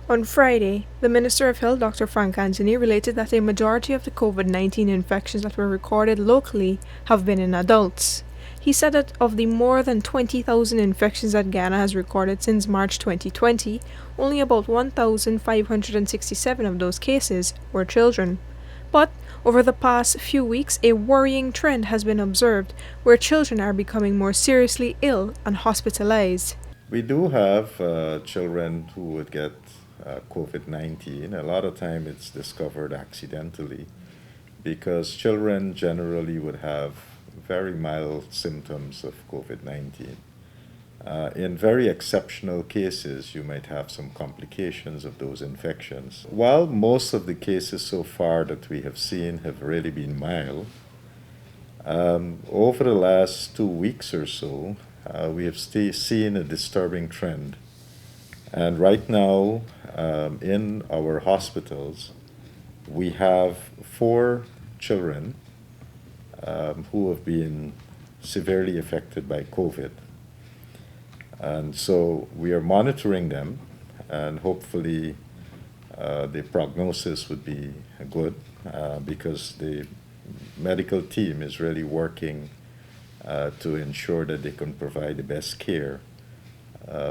On Friday, the Minister of Health, Dr. Frank Anthony, related that a majority of the COVID-19 infections that were recorded locally have been in adults. He said that of the more than 20,000 infections that Ghana has recorded since March 2020, only about 1,567 of those cases were children. But over the past few weeks, a worrying trend has been observed where children are becoming more seriously ill and hospitalized. We do have children who would get COVID-19. A lot of time it's discovered accidentally because children generally would have very mild symptoms of COVID-19. In very exceptional cases, you might have some complications of those infections. While most of the cases so far that we have seen have really been mild, over the last 2 weeks or so, we have seen a disturbing trend. And right now, in our hospitals, we have 4 children who have been severely affected by COVID. And so we are monitoring them, and hopefully the prognosis would be good because the medical team is really working to ensure that they can provide the best care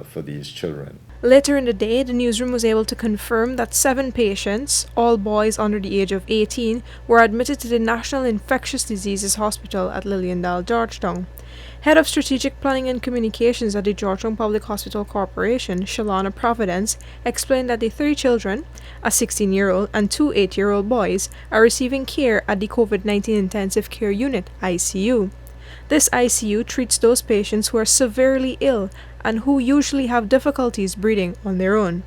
for these children. Later in the day, the newsroom was able to confirm that 7 patients, all boys under the age of 18, were admitted to the National Infectious Diseases Hospital at Lilliendale, Georgetown. Head of Strategic Planning and Communications at the Georgetown Public Hospital Corporation, Shalana Providence, explained that the 3 children, a 16-year-old and 2 8-year-old boys, are receiving care at the COVID-19 Intensive Care Unit, ICU. This ICU treats those patients who are severely ill and who usually have difficulties breathing on their own.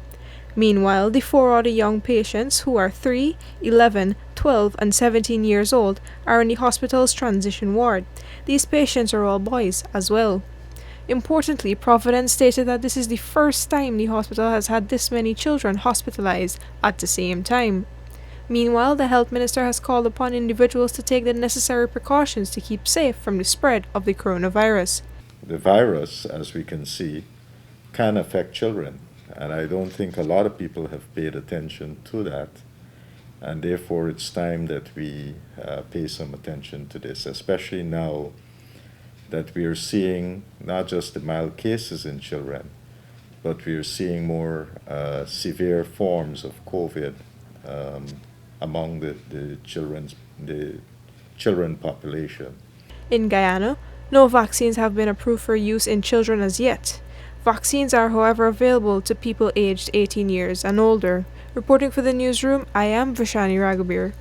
Meanwhile, the 4 other young patients, who are 3, 11, 12, and 17 years old, are in the hospital's transition ward. These patients are all boys as well. Importantly, Providence stated that this is the first time the hospital has had this many children hospitalized at the same time. Meanwhile, the health minister has called upon individuals to take the necessary precautions to keep safe from the spread of the coronavirus. The virus, as we can see, can affect children, and I don't think a lot of people have paid attention to that, and therefore it's time that we pay some attention to this, especially now that we are seeing not just the mild cases in children, but we are seeing more severe forms of COVID among the children population. In Guyana, no vaccines have been approved for use in children as yet. Vaccines are, however, available to people aged 18 years and older. Reporting for the newsroom, I am Vishani Raghuber.